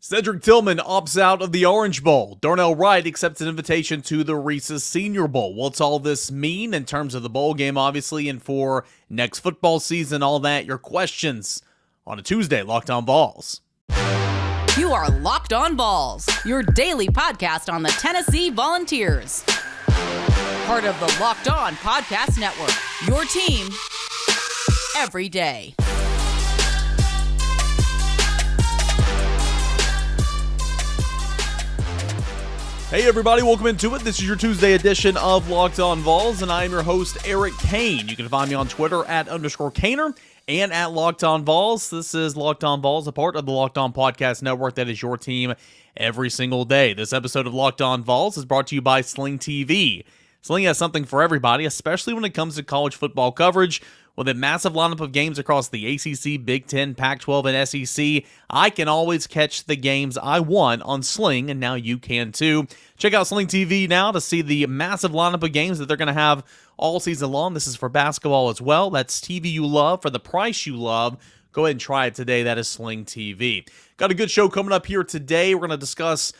Cedric Tillman opts out of the Orange Bowl. Darnell Wright accepts an invitation to the Reese's Senior Bowl. What's all this mean in terms of the bowl game, obviously, and for next football season, all that? Your questions on a Tuesday, Locked On Vols. You are Locked On Vols, your daily podcast on the Tennessee Volunteers. Part of the Locked On Podcast Network, your team every day. Hey everybody, welcome into it. This is your Tuesday edition of Locked On Vols, and I am your host, Eric Kane. You can find me on Twitter at _Kaner and at Locked On Vols. This is Locked On Vols, a part of the Locked On Podcast Network that is your team every single day. This episode of Locked On Vols is brought to you by Sling TV. Sling has something for everybody, especially when it comes to college football coverage. With a massive lineup of games across the ACC, Big Ten, Pac-12, and SEC, I can always catch the games I want on Sling, and now you can too. Check out Sling TV now to see the massive lineup of games that they're going to have all season long. This is for basketball as well. That's TV you love for the price you love. Go ahead and try it today. That is Sling TV. Got a good show coming up here today. We're going to discuss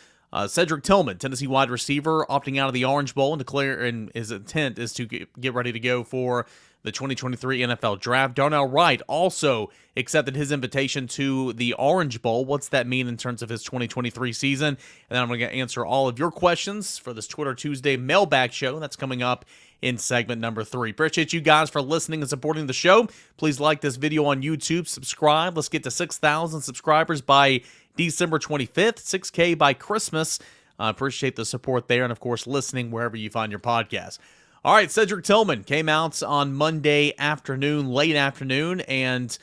Cedric Tillman, Tennessee wide receiver, opting out of the Orange Bowl and his intent is to get ready to go for the 2023 NFL Draft. Darnell Wright also accepted his invitation to the Orange Bowl. What's that mean in terms of his 2023 season? And then I'm going to answer all of your questions for this Twitter Tuesday mailbag show. That's coming up in segment number 3. Appreciate you guys for listening and supporting the show. Please like this video on YouTube, subscribe. Let's get to 6,000 subscribers by December 25th, 6K by Christmas. Appreciate the support there, and of course, listening wherever you find your podcast. All right, Cedric Tillman came out on Monday afternoon, late afternoon, and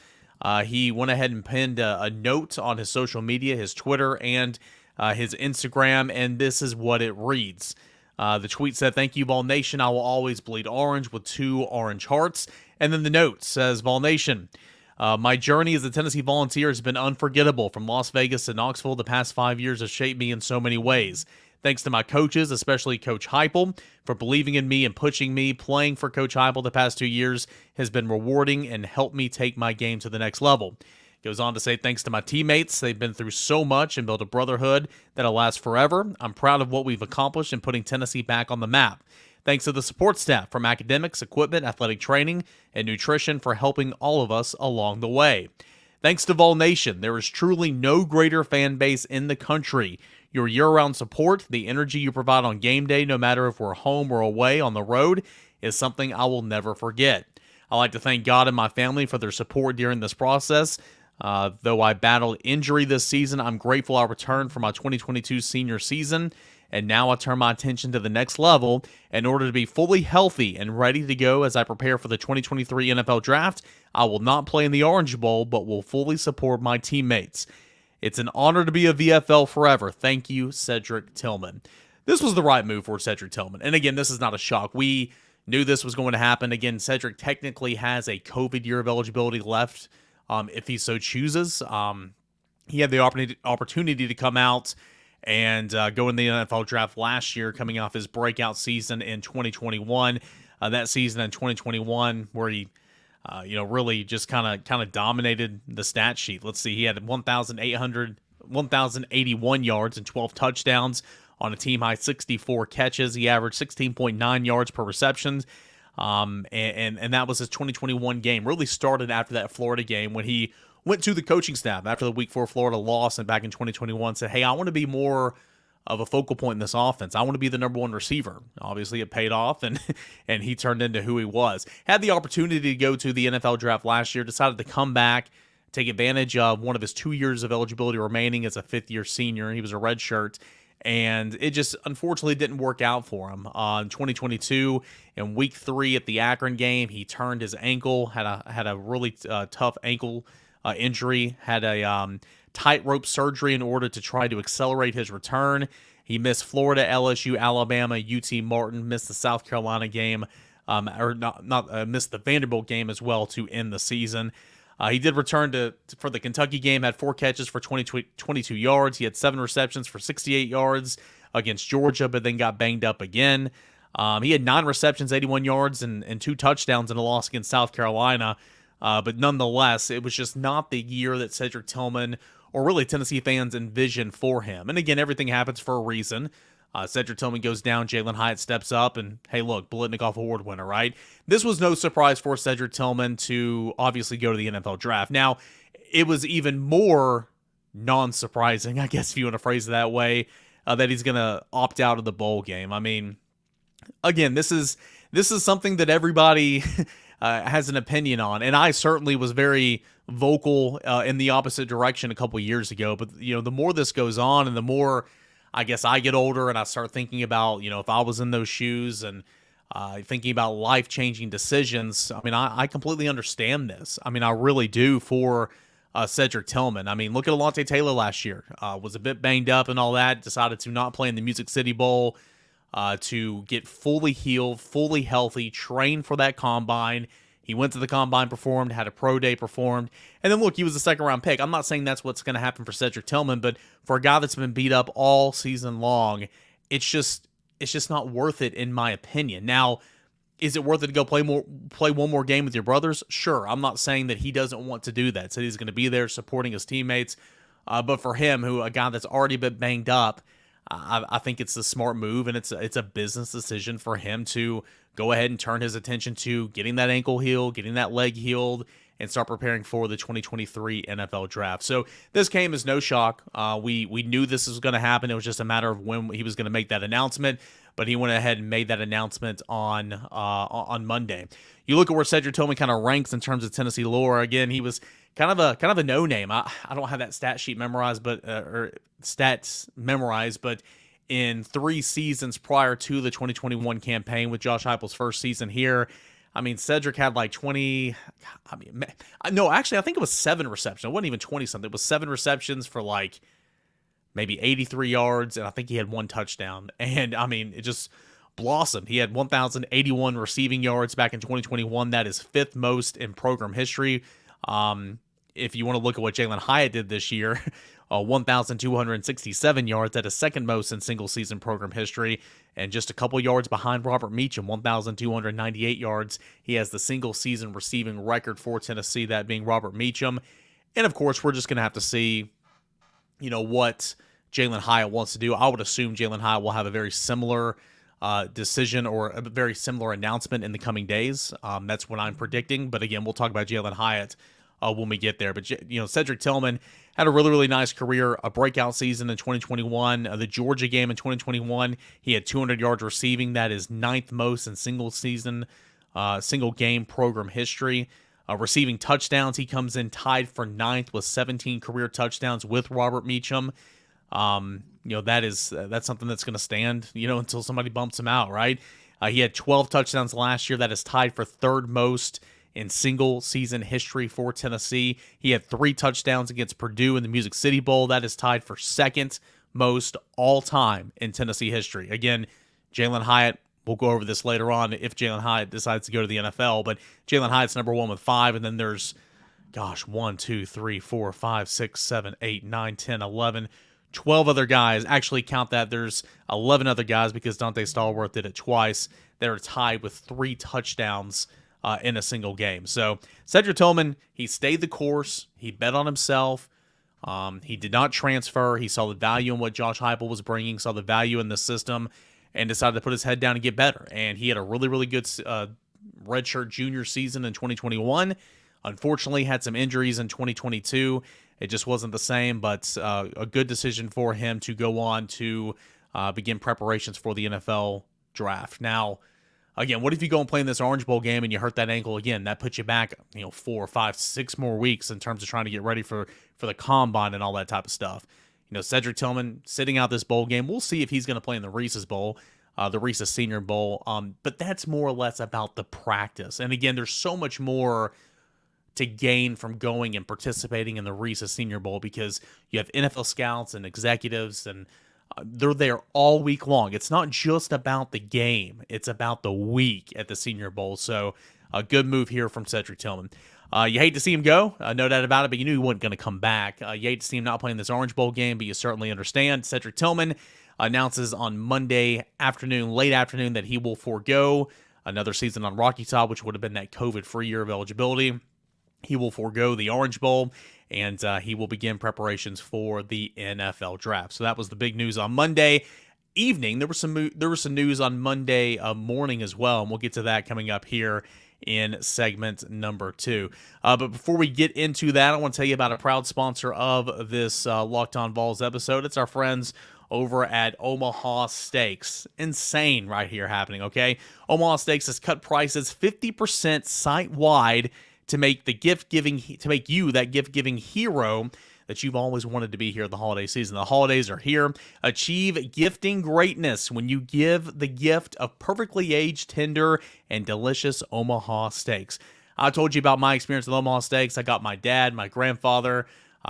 he went ahead and pinned a note on his social media, his Twitter, and his Instagram, and this is what it reads. The tweet said, "Thank you, Vol Nation. I will always bleed orange with 2 orange hearts." And then the note says, "Vol Nation, my journey as a Tennessee Volunteer has been unforgettable. From Las Vegas to Knoxville, the past 5 years have shaped me in so many ways. Thanks to my coaches, especially Coach Heupel, for believing in me and pushing me. Playing for Coach Heupel the past 2 years has been rewarding and helped me take my game to the next level." Goes on to say, "Thanks to my teammates, they've been through so much and built a brotherhood that'll last forever. I'm proud of what we've accomplished in putting Tennessee back on the map. Thanks to the support staff from academics, equipment, athletic training, and nutrition for helping all of us along the way. Thanks to Vol Nation, there is truly no greater fan base in the country. Your year-round support, the energy you provide on game day, no matter if we're home or away on the road, is something I will never forget. I'd like to thank God and my family for their support during this process. Though I battled injury this season, I'm grateful I returned for my 2022 senior season, and now I turn my attention to the next level in order to be fully healthy and ready to go as I prepare for the 2023 NFL Draft. I will not play in the Orange Bowl, but will fully support my teammates. It's an honor to be a VFL forever. Thank you, Cedric Tillman." This was the right move for Cedric Tillman. And again, this is not a shock. We knew this was going to happen. Again, Cedric technically has a COVID year of eligibility left if he so chooses. He had the opportunity to come out and go in the NFL Draft last year, coming off his breakout season in 2021. That season in 2021 where he really just kind of dominated the stat sheet. Let's see, he had 1,081 yards and 12 touchdowns on a team-high 64 catches. He averaged 16.9 yards per reception, and that was his 2021 game. Really started after that Florida game when he went to the coaching staff after the Week 4 Florida loss and back in 2021 said, "Hey, I want to be more of a focal point in this offense. I want to be the number 1 receiver." Obviously, it paid off, and he turned into who he was. Had the opportunity to go to the NFL Draft last year, decided to come back, take advantage of one of his 2 years of eligibility remaining as a fifth-year senior. He was a redshirt, and it just unfortunately didn't work out for him. In 2022, in Week 3 at the Akron game, he turned his ankle, had a really tough ankle injury, had a tightrope surgery in order to try to accelerate his return. He missed Florida, LSU, Alabama, UT Martin, missed the South Carolina game, missed the Vanderbilt game as well to end the season. He did return for the Kentucky game, had 4 catches for 22 yards. He had 7 receptions for 68 yards against Georgia, but then got banged up again. He had 9 receptions, 81 yards, and 2 touchdowns in a loss against South Carolina. But nonetheless, it was just not the year that Cedric Tillman or really Tennessee fans envision for him. And again, everything happens for a reason. Cedric Tillman goes down, Jalen Hyatt steps up, and hey, look, Biletnikoff Award winner, right? This was no surprise for Cedric Tillman to obviously go to the NFL draft. Now, it was even more non-surprising, I guess if you want to phrase it that way, that he's going to opt out of the bowl game. I mean, again, this is something that everybody has an opinion on, and I certainly was very vocal in the opposite direction a couple years ago. But the more this goes on, and the more I guess I get older, and I start thinking about if I was in those shoes and thinking about life-changing decisions. I mean, I completely understand this. I mean, I really do for Cedric Tillman. I mean, look at Alontae Taylor last year. Was a bit banged up and all that. Decided to not play in the Music City Bowl. To get fully healed, fully healthy, train for that combine. He went to the combine, performed, had a pro day, performed, and then look, he was a second-round pick. I'm not saying that's what's going to happen for Cedric Tillman, but for a guy that's been beat up all season long, it's just not worth it, in my opinion. Now, is it worth it to go play one more game with your brothers? Sure. I'm not saying that he doesn't want to do that. So he's going to be there supporting his teammates, but for him, a guy that's already been banged up, I think it's a smart move, and it's a business decision for him to go ahead and turn his attention to getting that ankle healed, getting that leg healed, and start preparing for the 2023 NFL Draft. So this came as no shock. We knew this was going to happen. It was just a matter of when he was going to make that announcement, but he went ahead and made that announcement on Monday. You look at where Cedric Tillman kind of ranks in terms of Tennessee lore. Again, he was kind of a no-name. I don't have that stat sheet memorized, but in 3 seasons prior to the 2021 campaign with Josh Heupel's first season here, I mean, Cedric had like 20. No, actually, I think it was 7 receptions. It wasn't even 20-something. It was 7 receptions for like maybe 83 yards, and I think he had 1 touchdown. And I mean, it just blossomed. He had 1,081 receiving yards back in 2021. That is 5th most in program history. If you want to look at what Jalen Hyatt did this year, 1,267 yards. That is 2nd most in single-season program history, and just a couple yards behind Robert Meacham, 1,298 yards. He has the single-season receiving record for Tennessee, that being Robert Meacham. And, of course, we're just going to have to see, what Jalen Hyatt wants to do. I would assume Jalen Hyatt will have a very similar decision or a very similar announcement in the coming days. That's what I'm predicting. But, again, we'll talk about Jalen Hyatt when we get there. But, Cedric Tillman had a really, really nice career, a breakout season in 2021. The Georgia game in 2021, he had 200 yards receiving. That is 9th most in single game program history. Receiving touchdowns, he comes in tied for 9th with 17 career touchdowns with Robert Meacham. That's something that's going to stand, until somebody bumps him out, right? He had 12 touchdowns last year. That is tied for 3rd most in single-season history for Tennessee. He had 3 touchdowns against Purdue in the Music City Bowl. That is tied for 2nd most all-time in Tennessee history. Again, Jalen Hyatt, we'll go over this later on if Jalen Hyatt decides to go to the NFL, but Jalen Hyatt's number 1 with 5, and then there's, 1, 2, 3, 4, 5, 6, 7, 8, 9, 10, 11, 12 other guys. Actually, count that. There's 11 other guys because Dante Stallworth did it twice that are tied with 3 touchdowns in a single game. So Cedric Tillman, he stayed the course. He bet on himself. He did not transfer. He saw the value in what Josh Heupel was bringing, saw the value in the system, and decided to put his head down and get better. And he had a really, really good redshirt junior season in 2021. Unfortunately, had some injuries in 2022. It just wasn't the same, but a good decision for him to go on to begin preparations for the NFL draft. Now, again, what if you go and play in this Orange Bowl game and you hurt that ankle again? That puts you back, 4, 5, 6 more weeks in terms of trying to get ready for the combine and all that type of stuff. Cedric Tillman sitting out this bowl game. We'll see if he's going to play in the Reese's Bowl, the Reese's Senior Bowl. But that's more or less about the practice. And again, there's so much more to gain from going and participating in the Reese's Senior Bowl because you have NFL scouts and executives, and they're there all week long. It's not just about the game. It's about the week at the Senior Bowl. So a good move here from Cedric Tillman. You hate to see him go, no doubt about it, but you knew he wasn't going to come back. You hate to see him not playing this Orange Bowl game, but you certainly understand. Cedric Tillman announces on Monday afternoon, late afternoon, that he will forego another season on Rocky Top, which would have been that COVID-free year of eligibility. He will forego the Orange Bowl, and he will begin preparations for the NFL draft. So that was the big news on Monday evening. There was some news on Monday morning as well, and we'll get to that coming up here in segment number 2. But before we get into that, I want to tell you about a proud sponsor of this Locked On Vols episode. It's our friends over at Omaha Steaks. Insane right here happening, okay? Omaha Steaks has cut prices 50% site-wide to make you that gift-giving hero that you've always wanted to be here the holiday season. The holidays are here. Achieve gifting greatness when you give the gift of perfectly aged, tender, and delicious Omaha steaks. I told you about my experience with Omaha Steaks. I got my dad, my grandfather,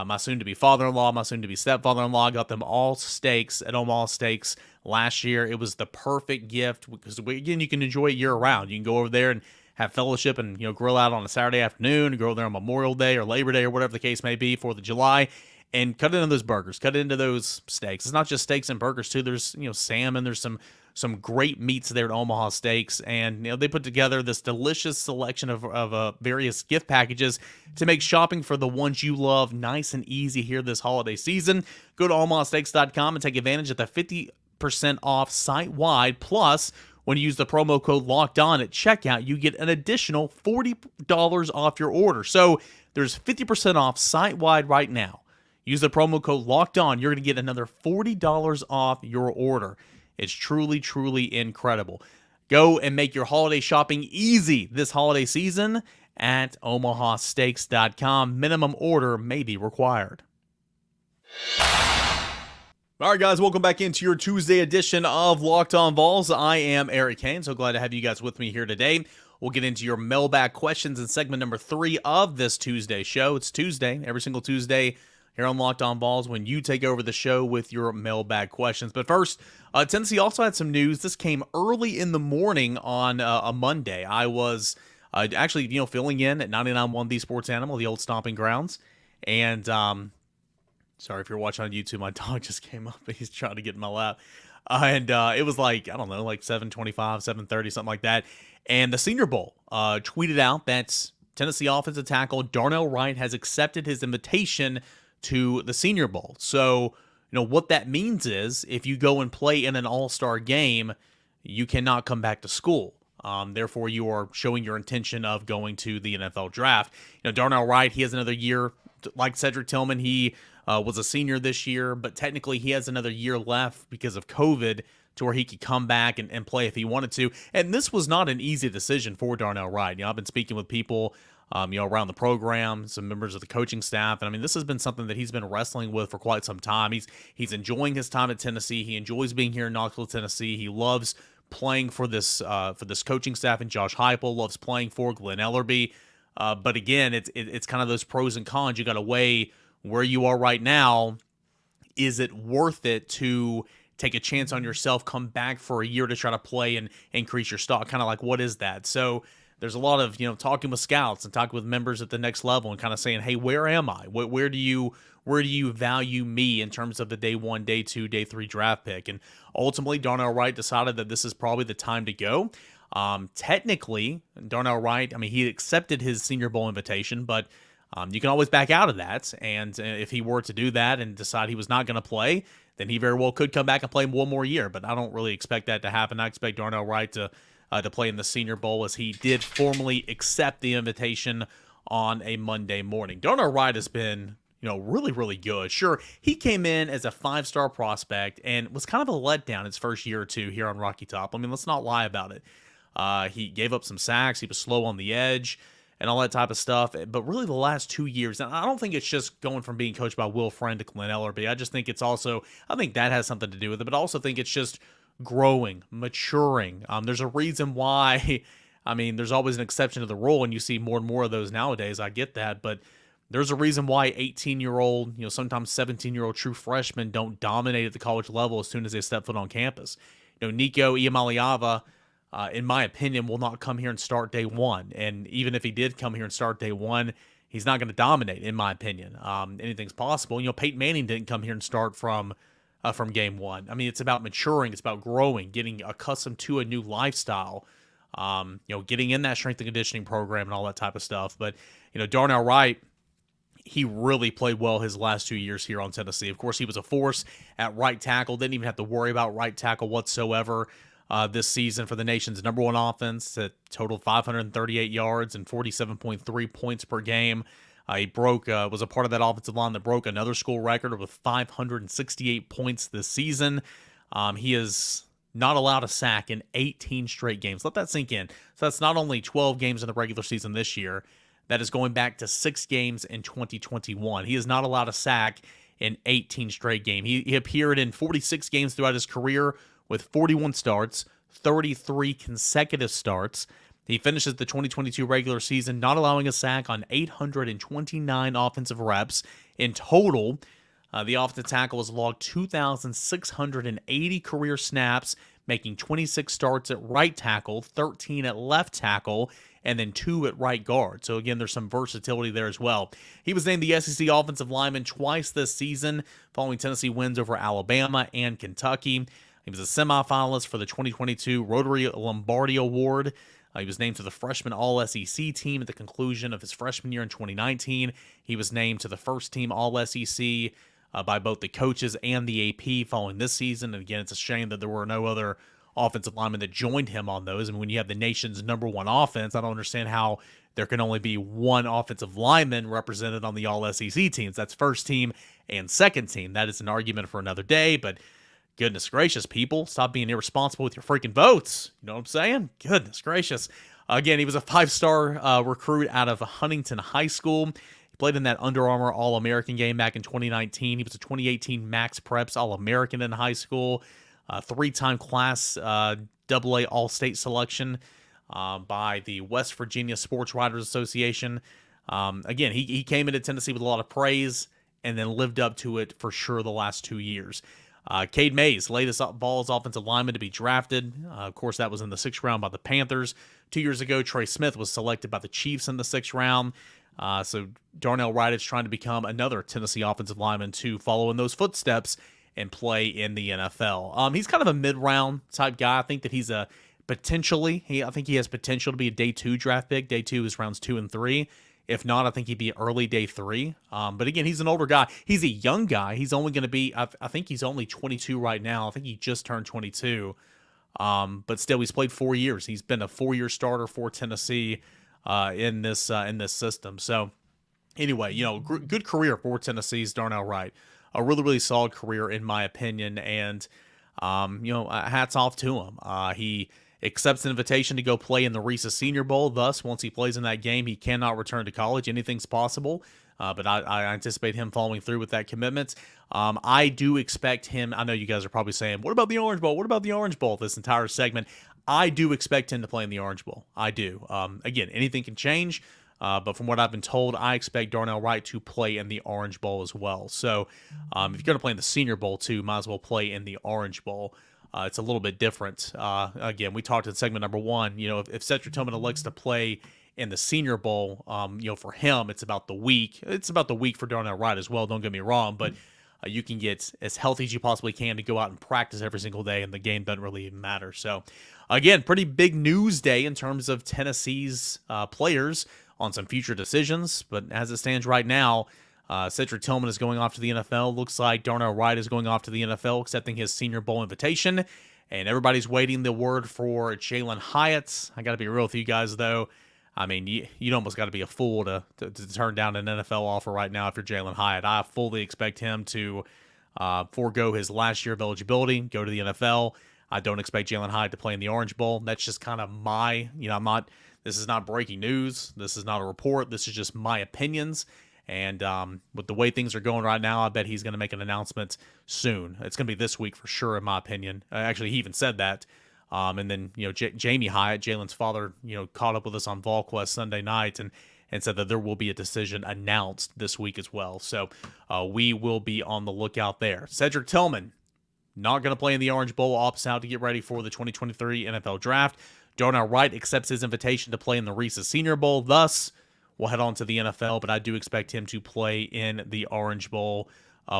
my soon-to-be father-in-law, my soon-to-be stepfather-in-law. I got them all steaks at Omaha Steaks last year. It was the perfect gift because, again, you can enjoy it year-round. You can go over there and have fellowship and grill out on a Saturday afternoon, go there on Memorial Day or Labor Day or whatever the case may be, 4th of July, and cut into those burgers, cut into those steaks. It's not just steaks and burgers too. There's salmon. There's some great meats there at Omaha Steaks, and they put together this delicious selection of various gift packages to make shopping for the ones you love nice and easy here this holiday season. Go to omahasteaks.com and take advantage of the 50% off site-wide, plus when you use the promo code Locked On at checkout, you get an additional $40 off your order. So there's 50% off site-wide right now. Use the promo code Locked On. You're going to get another $40 off your order. It's truly, truly incredible. Go and make your holiday shopping easy this holiday season at omahasteaks.com. Minimum order may be required. All right, guys, welcome back into your Tuesday edition of Locked On Vols. I am Eric Kane, so glad to have you guys with me here today. We'll get into your mailbag questions in segment number 3 of this Tuesday show. It's Tuesday, every single Tuesday here on Locked On Vols when you take over the show with your mailbag questions. But first, Tennessee also had some news. This came early in the morning on a Monday. I was actually, filling in at 99.1 The Sports Animal, the old stomping grounds, and sorry if you're watching on YouTube, my dog just came up and he's trying to get in my lap. And it was like 7:25, 7:30, something like that. And the Senior Bowl tweeted out that Tennessee offensive tackle Darnell Wright has accepted his invitation to the Senior Bowl. So, what that means is if you go and play in an all-star game, you cannot come back to school. Therefore, you are showing your intention of going to the NFL draft. Darnell Wright, he has another year. Like Cedric Tillman, he was a senior this year, but technically he has another year left because of COVID to where he could come back and play if he wanted to. And this was not an easy decision for Darnell Wright. I've been speaking with people, around the program, some members of the coaching staff, and this has been something that he's been wrestling with for quite some time. He's enjoying his time at Tennessee. He enjoys being here in Knoxville, Tennessee. He loves playing for this coaching staff and Josh Heupel, loves playing for Glenn Ellerbe. But again, it's kind of those pros and cons. You got to weigh where you are right now. Is it worth it to take a chance on yourself, come back for a year to try to play and increase your stock? Kind of like, what is that? So there's a lot of, talking with scouts and talking with members at the next level and kind of saying, hey, where am I? Where do you value me in terms of the day 1, day 2, day 3 draft pick? And ultimately, Darnell Wright decided that this is probably the time to go. Technically, Darnell Wright, he accepted his Senior Bowl invitation, but you can always back out of that. And if he were to do that and decide he was not going to play, then he very well could come back and play one more year. But I don't really expect that to happen. I expect Darnell Wright to play in the Senior Bowl, as he did formally accept the invitation on a Monday morning. Darnell Wright has been, really, really good. Sure, he came in as a 5-star prospect and was kind of a letdown his first year or two here on Rocky Top. Let's not lie about it. He gave up some sacks. He was slow on the edge and all that type of stuff. But really the last 2 years, and I don't think it's just going from being coached by Will Friend to Glenn Ellerbe. I just think it's also, I think that has something to do with it, but I also think it's just growing, maturing. There's a reason why, there's always an exception to the rule, and you see more and more of those nowadays. I get that, but there's a reason why 18-year-old, sometimes 17-year-old true freshmen don't dominate at the college level as soon as they step foot on campus. Nico Iamaleava, in my opinion, will not come here and start day 1. And even if he did come here and start day 1, he's not going to dominate, in my opinion. Anything's possible. Peyton Manning didn't come here and start from game 1. It's about maturing. It's about growing, getting accustomed to a new lifestyle, getting in that strength and conditioning program and all that type of stuff. But, Darnell Wright he really played well his last 2 years here on Tennessee. Of course, he was a force at right tackle. Didn't even have to worry about right tackle whatsoever this season for the nation's number one offense. That totaled 538 yards and 47.3 points per game. He was a part of that offensive line that broke another school record with 568 points this season. He is not allowed a sack in 18 straight games. Let that sink in. So that's not only 12 games in the regular season this year. That is going back to 6 games in 2021. He is not allowed a sack in 18 straight games. He appeared in 46 games throughout his career with 41 starts, 33 consecutive starts. He finishes the 2022 regular season not allowing a sack on 829 offensive reps. In total, the offensive tackle has logged 2,680 career snaps, making 26 starts at right tackle, 13 at left tackle, and then 2 at right guard. So again, there's some versatility there as well. He was named the SEC Offensive Lineman twice this season, following Tennessee wins over Alabama and Kentucky. He was a semifinalist for the 2022 Rotary Lombardi Award. He was named to the freshman All-SEC team at the conclusion of his freshman year in 2019. He was named to the first team All-SEC by both the coaches and the AP following this season. And again, it's a shame that there were no other offensive linemen that joined him on those. And when you have the nation's number one offense, I don't understand how there can only be one offensive lineman represented on the All-SEC teams. That's first team and second team. That is an argument for another day, but goodness gracious, people, stop being irresponsible with your freaking votes. You know what I'm saying? Goodness gracious. Again, he was a 5-star recruit out of Huntington High School. He played in that Under Armour All-American game back in 2019. He was a 2018 Max Preps All-American in high school. 3-time Class AA All-State selection by the West Virginia Sports Writers Association. Again, he came into Tennessee with a lot of praise and then lived up to it for sure the last 2 years. Cade Mays, latest Vols offensive lineman to be drafted. Of course, that was in the 6th round by the Panthers. 2 years ago, Trey Smith was selected by the Chiefs in the 6th round. So Darnell Wright is trying to become another Tennessee offensive lineman to follow in those footsteps and play in the NFL. He's kind of a mid-round type guy. I think that he's I think he has potential to be a day 2 draft pick. Day 2 is rounds 2 and 3. If not, I think he'd be early day 3. But again, he's an older guy. He's a young guy. He's only going to be, I think he's only 22 right now. I think he just turned 22. But still, he's played 4 years. He's been a 4-year starter for Tennessee in this system. So anyway, good career for Tennessee's Darnell Wright. A really, really solid career in my opinion. And, hats off to him. He accepts an invitation to go play in the Reece Senior Bowl. Thus, once he plays in that game, he cannot return to college. Anything's possible, but I anticipate him following through with that commitment. I do expect him. I know you guys are probably saying, what about the Orange Bowl? What about the Orange Bowl? This entire segment. I do expect him to play in the Orange Bowl. I do. Again, anything can change, but from what I've been told, I expect Darnell Wright to play in the Orange Bowl as well. So if you're going to play in the Senior Bowl too, might as well play in the Orange Bowl. It's a little bit different. Again, we talked in segment number 1. If Cedric Tillman elects to play in the Senior Bowl, for him, it's about the week. It's about the week for Darnell Wright as well. Don't get me wrong, but you can get as healthy as you possibly can to go out and practice every single day, and the game doesn't really even matter. So, again, pretty big news day in terms of Tennessee's players on some future decisions. But as it stands right now, Cedric Tillman is going off to the NFL. Looks like Darnell Wright is going off to the NFL, accepting his Senior Bowl invitation. And everybody's waiting the word for Jalen Hyatt. I got to be real with you guys, though. I mean, you'd almost got to be a fool to turn down an NFL offer right now if you're Jalen Hyatt. I fully expect him to forego his last year of eligibility, go to the NFL. I don't expect Jalen Hyatt to play in the Orange Bowl. That's just kind of this is not breaking news. This is not a report. This is just my opinions. And with the way things are going right now, I bet he's going to make an announcement soon. It's going to be this week for sure, in my opinion. Actually, he even said that. And then, Jamie Hyatt, Jalen's father, caught up with us on VolQuest Sunday night and said that there will be a decision announced this week as well. So we will be on the lookout there. Cedric Tillman, not going to play in the Orange Bowl, opts out to get ready for the 2023 NFL Draft. Darnell Wright accepts his invitation to play in the Reece Senior Bowl. Thus, we'll head on to the NFL, but I do expect him to play in the Orange Bowl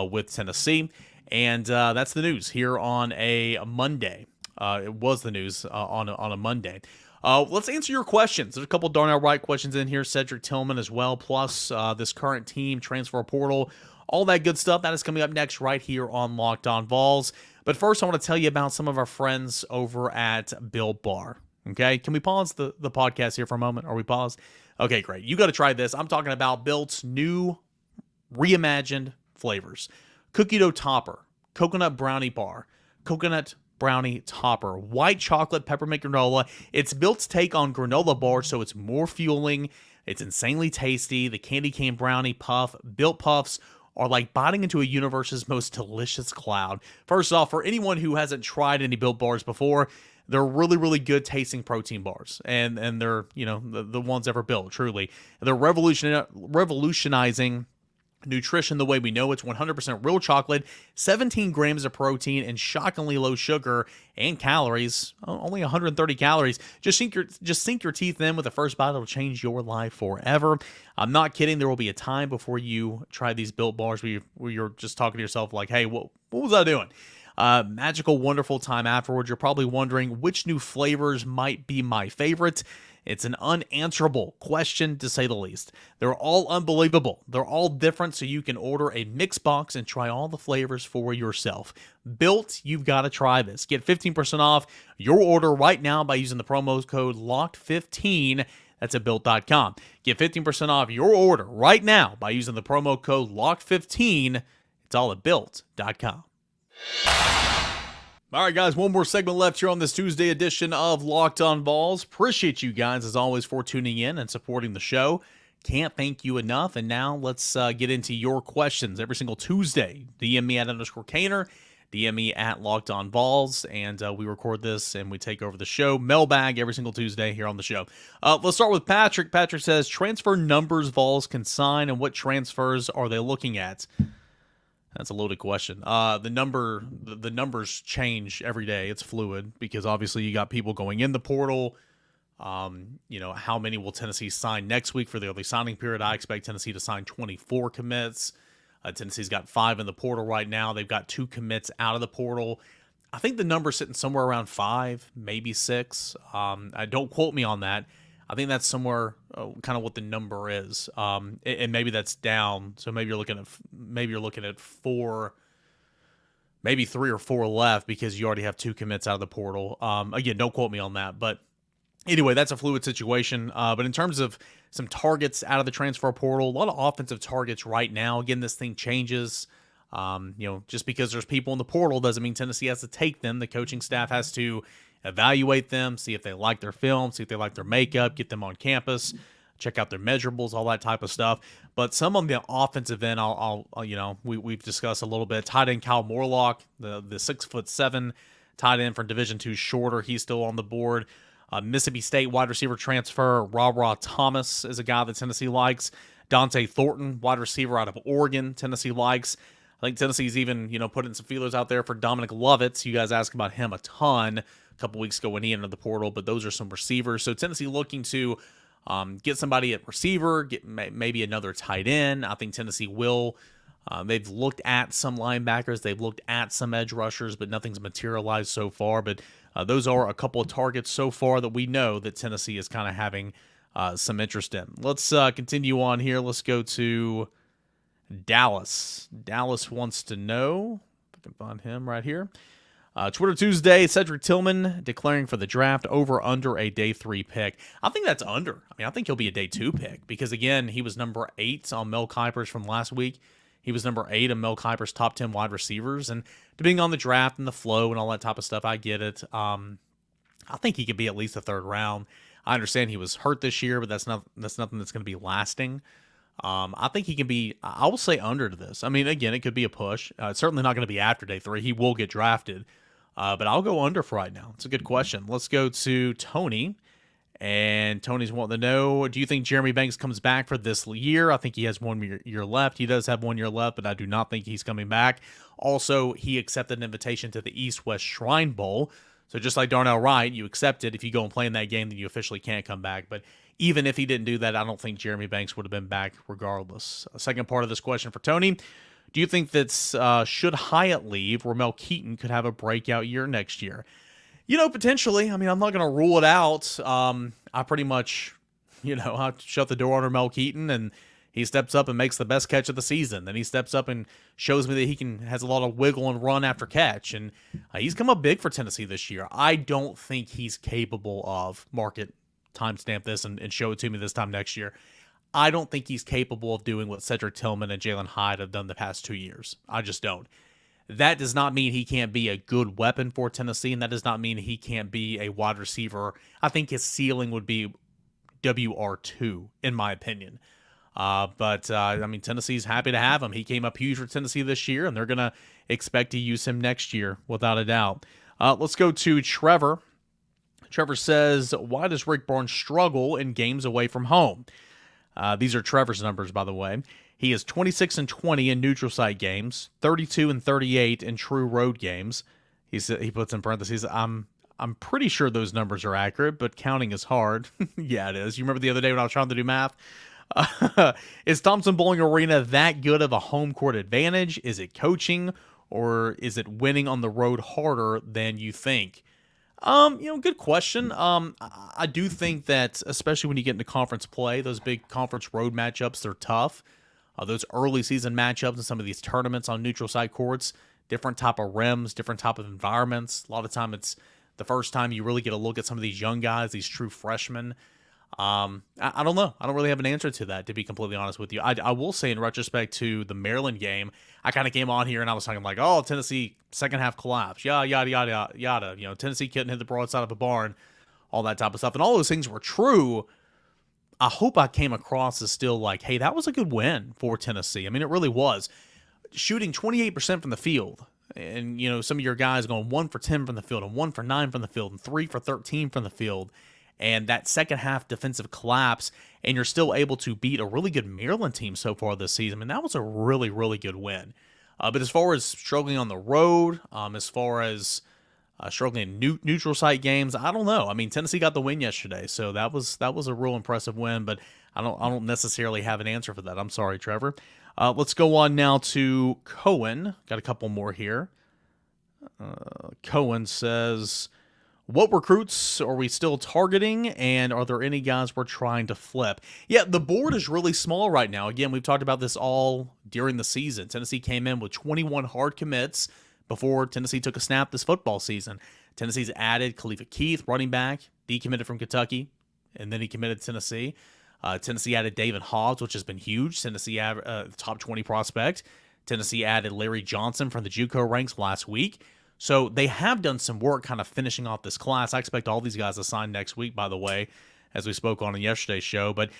with Tennessee. And that's the news here on a Monday. It was the news on a Monday. Let's answer your questions. There's a couple Darnell Wright questions in here, Cedric Tillman as well, plus this current team, transfer portal, all that good stuff. That is coming up next right here on Locked On Vols. But first, I want to tell you about some of our friends over at Built Bar. Okay, can we pause the podcast here for a moment? Are we paused? Okay, great. You got to try this. I'm talking about Built's new reimagined flavors. Cookie dough topper, coconut brownie bar, coconut brownie topper, white chocolate peppermint granola. It's Built's take on granola bars, so it's more fueling. It's insanely tasty. The candy cane brownie puff, Built Puffs are like biting into a universe's most delicious cloud. First off, for anyone who hasn't tried any Built bars before, they're really, really good tasting protein bars, and they're, you know, the ones ever built, truly. They're revolutionizing nutrition the way we know. It's 100% real chocolate, 17 grams of protein, and shockingly low sugar and calories, only 130 calories. Just sink your teeth in with the first bite. It'll change your life forever. I'm not kidding. There will be a time before you try these Built bars where you're just talking to yourself like, hey, what was I doing? Magical, wonderful time afterwards. You're probably wondering which new flavors might be my favorite. It's an unanswerable question, to say the least. They're all unbelievable. They're all different, so you can order a mix box and try all the flavors for yourself. Built, you've got to try this. Get 15% off your order right now by using the promo code LOCKED15. That's at Built.com. Get 15% off your order right now by using the promo code LOCKED15. It's all at Built.com. All right, guys, one more segment left here on this Tuesday edition of Locked On Vols. Appreciate you guys, as always, for tuning in and supporting the show. Can't thank you enough. And now let's get into your questions every single Tuesday. DM me at _Caner, DM me at Locked On Vols, and we record this and we take over the show. Mailbag every single Tuesday here on the show. Let's start with Patrick. Patrick says, transfer numbers Vols can sign, and what transfers are they looking at? That's a loaded question. The numbers change every day. It's fluid because obviously you got people going in the portal. How many will Tennessee sign next week for the early signing period? I expect Tennessee to sign 24 commits. Tennessee's got 5 in the portal right now. They've got 2 commits out of the portal. I think the number's sitting somewhere around 5, maybe 6. Don't quote me on that. I think that's somewhere kind of what the number is, and maybe that's down. So maybe you're looking at 4, maybe 3 or 4 left because you already have 2 commits out of the portal. Again, don't quote me on that, but anyway, that's a fluid situation. But in terms of some targets out of the transfer portal, a lot of offensive targets right now. Again, this thing changes. Just because there's people in the portal doesn't mean Tennessee has to take them. The coaching staff has to evaluate them, see if they like their film, see if they like their makeup, get them on campus, check out their measurables, all that type of stuff. But some on the offensive end, we've discussed a little bit. Tight end Kyle Morlock, the 6'7" tight end from Division II shorter, he's still on the board. Mississippi State wide receiver transfer Ra Thomas is a guy that Tennessee likes. Dante Thornton, wide receiver out of Oregon, Tennessee likes. I think Tennessee's even putting some feelers out there for Dominic Lovitz. You guys ask about him a ton a couple weeks ago when he entered the portal, but those are some receivers. So Tennessee looking to get somebody at receiver, get maybe another tight end. I think Tennessee will. They've looked at some linebackers, they've looked at some edge rushers, but nothing's materialized so far. But those are a couple of targets so far that we know that Tennessee is kind of having some interest in. Let's continue on here. Let's go to Dallas. Dallas wants to know, if I can find him right here. Twitter Tuesday, Cedric Tillman declaring for the draft over under a day 3 pick. I think that's under. I think he'll be a day 2 pick because, again, he was number 8 on Mel Kiper's from last week. He was number 8 on Mel Kiper's top 10 wide receivers. And depending on the draft and the flow and all that type of stuff, I get it. I think he could be at least the 3rd round. I understand he was hurt this year, but that's nothing that's going to be lasting. I think he can be, I will say, under to this. Again, it could be a push. It's certainly not going to be after day 3. He will get drafted. But I'll go under for right now. It's a good question. Let's go to Tony. And Tony's wanting to know, do you think Jeremy Banks comes back for this year? I think he has 1 year left. He does have 1 year left, but I do not think he's coming back. Also, he accepted an invitation to the East-West Shrine Bowl. So just like Darnell Wright, you accept it. If you go and play in that game, then you officially can't come back. But even if he didn't do that, I don't think Jeremy Banks would have been back regardless. Second part of this question for Tony. Do you think that should Hyatt leave, Ramel Keaton could have a breakout year next year? Potentially. I mean, I'm not going to rule it out. I pretty much, I shut the door on Mel Keaton, and he steps up and makes the best catch of the season. Then he steps up and shows me that has a lot of wiggle and run after catch. And he's come up big for Tennessee this year. I don't think he's capable of, timestamp this and show it to me this time next year. I don't think he's capable of doing what Cedric Tillman and Jalen Hyde have done the past 2 years. I just don't. That does not mean he can't be a good weapon for Tennessee, and that does not mean he can't be a wide receiver. I think his ceiling would be WR2, in my opinion. But Tennessee's happy to have him. He came up huge for Tennessee this year, and they're going to expect to use him next year, without a doubt. Let's go to Trevor. Trevor says, why does Rick Barnes struggle in games away from home? These are Trevor's numbers, by the way. He is 26-20 in neutral site games, 32-38 in true road games. He puts in parentheses, I'm pretty sure those numbers are accurate, but counting is hard. Yeah, it is. You remember the other day when I was trying to do math? Is Thompson Bowling Arena that good of a home court advantage? Is it coaching, or is it winning on the road harder than you think? Good question. I do think that, especially when you get into conference play, those big conference road matchups, they're tough. Those early season matchups and some of these tournaments on neutral site courts, different type of rims, different type of environments. A lot of time it's the first time you really get a look at some of these young guys, these true freshmen. I don't know. I don't really have an answer to that, to be completely honest with you. I will say, in retrospect to the Maryland game, I kind of came on here and I was talking like, oh, Tennessee second half collapse, yada, yada, yada, yada. Tennessee couldn't hit the broadside of a barn, all that type of stuff. And all those things were true. I hope I came across as still like, hey, that was a good win for Tennessee. I mean, it really was. Shooting 28% from the field. And, some of your guys going 1 for 10 from the field and 1 for 9 from the field and 3 for 13 from the field. And that second half defensive collapse, and you're still able to beat a really good Maryland team so far this season. I mean, that was a really, really good win. But as far as struggling on the road, as far as struggling in neutral site games, I don't know. I mean, Tennessee got the win yesterday, so that was a real impressive win. But I don't necessarily have an answer for that. I'm sorry, Trevor. Let's go on now to Cohen. Got a couple more here. Cohen says, what recruits are we still targeting, and are there any guys we're trying to flip? Yeah, the board is really small right now. Again, we've talked about this all during the season. Tennessee came in with 21 hard commits before Tennessee took a snap this football season. Tennessee's added Khalifa Keith, running back, decommitted from Kentucky, and then he committed to Tennessee. Tennessee added David Hobbs, which has been huge. Tennessee top 20 prospect. Tennessee added Larry Johnson from the JUCO ranks last week. So they have done some work kind of finishing off this class. I expect all these guys to sign next week, by the way, as we spoke on in yesterday's show. But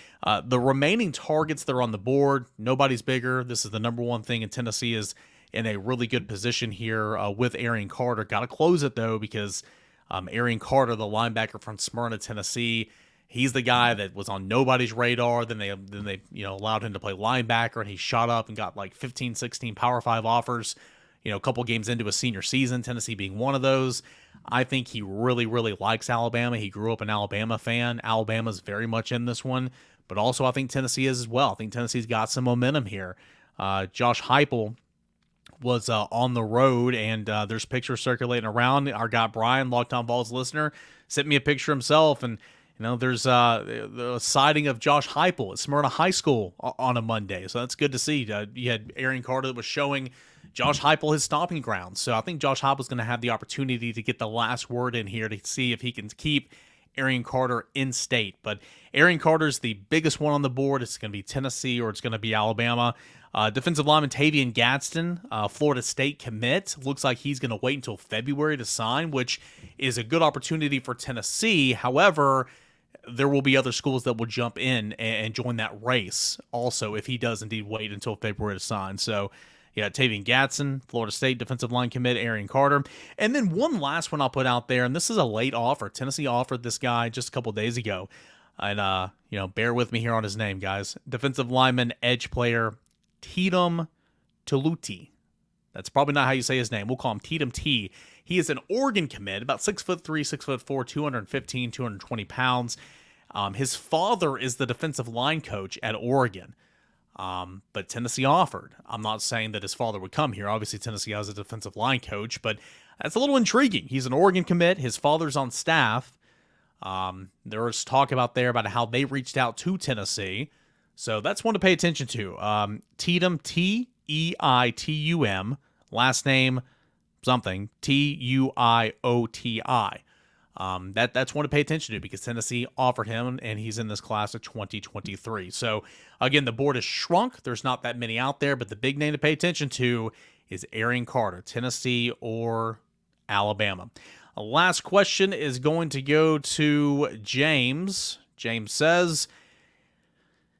the remaining targets that are on the board, nobody's bigger. This is the number one thing, and Tennessee is in a really good position here with Arian Carter. Got to close it, though, because Arian Carter, the linebacker from Smyrna, Tennessee, he's the guy that was on nobody's radar. Then they allowed him to play linebacker, and he shot up and got like 15, 16 Power 5 offers. A couple games into his senior season, Tennessee being one of those. I think he really, really likes Alabama. He grew up an Alabama fan. Alabama's very much in this one, but also I think Tennessee is as well. I think Tennessee's got some momentum here. Josh Heupel was on the road, and there's pictures circulating around. Our guy Brian, Locked On Vols listener, sent me a picture himself, and there's the sighting of Josh Heupel at Smyrna High School on a Monday, so that's good to see. You had Arian Carter that was showing Josh Heupel his stomping grounds. So I think Josh Heupel's going to have the opportunity to get the last word in here to see if he can keep Arian Carter in state. But Arian Carter's the biggest one on the board. It's going to be Tennessee or it's going to be Alabama. Defensive lineman Tavian Gadsden, Florida State commit. Looks like he's going to wait until February to sign, which is a good opportunity for Tennessee. However, there will be other schools that will jump in and join that race also if he does indeed wait until February to sign. So, yeah, Tavian Gadsden, Florida State defensive line commit, Arian Carter. And then one last one I'll put out there, and this is a late offer. Tennessee offered this guy just a couple days ago. And, bear with me here on his name, guys. Defensive lineman, edge player, Tatum Tuluti. That's probably not how you say his name. We'll call him Tatum T. He is an Oregon commit, about 6'3", 6'4", 215, 220 pounds. His father is the defensive line coach at Oregon. But Tennessee offered. I'm not saying that his father would come here. Obviously, Tennessee has a defensive line coach, but That's a little intriguing. He's an Oregon commit. His father's on staff. There was talk about how they reached out to Tennessee. So that's one to pay attention to. Teitum, T-E-I-T-U-M, last name something, T-U-I-O-T-I. That's one to pay attention to because Tennessee offered him, and he's in this class of 2023. So, again, the board has shrunk. There's not that many out there, but the big name to pay attention to is Arian Carter, Tennessee or Alabama. Last question is going to go to James. James says,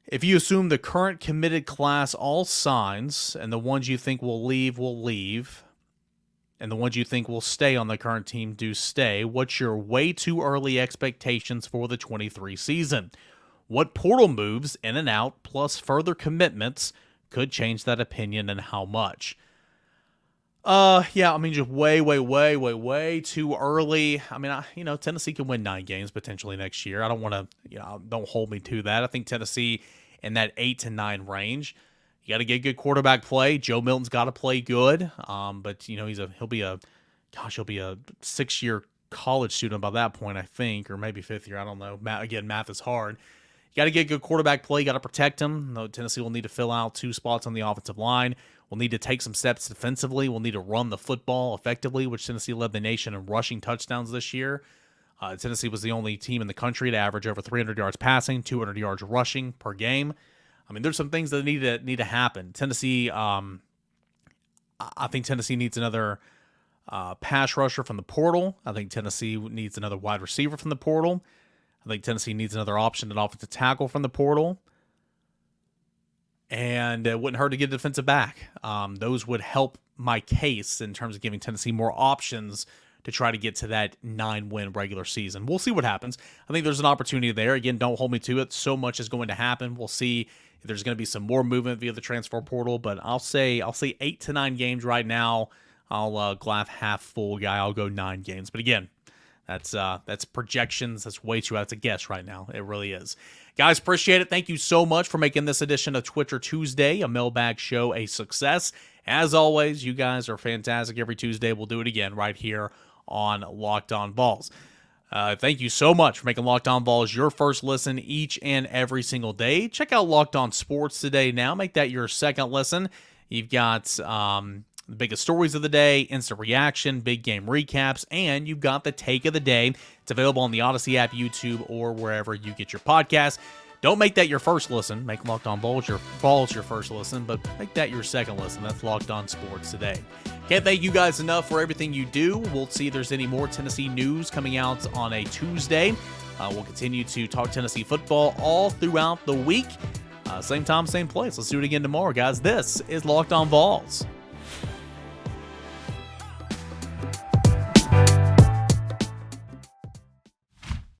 if you assume the current committed class all signs and the ones you think will leave, and the ones you think will stay on the current team do stay, what's your way too early expectations for the 23 season? What portal moves in and out plus further commitments could change that opinion and how much? Just way too early. Tennessee can win 9 games potentially next year. I don't want to, don't hold me to that. I think Tennessee in that 8 to 9 range. You got to get good quarterback play. Joe Milton's got to play good. But he'll be a 6-year college student by that point, I think, or maybe 5th year. I don't know. Math is hard. You got to get good quarterback play. You got to protect him. Tennessee will need to fill out 2 spots on the offensive line. We'll need to take some steps defensively. We'll need to run the football effectively, which Tennessee led the nation in rushing touchdowns this year. Tennessee was the only team in the country to average over 300 yards passing, 200 yards rushing per game. There's some things that need to happen. Tennessee, I think Tennessee needs another pass rusher from the portal. I think Tennessee needs another wide receiver from the portal. I think Tennessee needs another option at offensive tackle from the portal. And it wouldn't hurt to get a defensive back. Those would help my case in terms of giving Tennessee more options to try to get to that 9-win regular season. We'll see what happens. I think there's an opportunity there. Again, don't hold me to it. So much is going to happen. We'll see if there's going to be some more movement via the transfer portal, but I'll say 8 to 9 games right now. I'll glass half full guy. I'll go 9 games. But again, that's projections. That's way too out. It's a guess right now. It really is. Guys, appreciate it. Thank you so much for making this edition of Twitcher Tuesday, a mailbag show, a success. As always, you guys are fantastic. Every Tuesday, we'll do it again right here on Locked On Vols. Thank you so much for making Locked On Vols your first listen each and every single day. Check out Locked On Sports today now. Make that your second listen. You've got the biggest stories of the day, instant reaction, big game recaps, and you've got the take of the day. It's available on the Odyssey app, YouTube, or wherever you get your podcasts. Don't make that your first listen. Make Locked On Vols your first listen, but make that your second listen. That's Locked On Sports today. Can't thank you guys enough for everything you do. We'll see if there's any more Tennessee news coming out on a Tuesday. We'll continue to talk Tennessee football all throughout the week. Same time, same place. Let's do it again tomorrow, guys. This is Locked On Vols.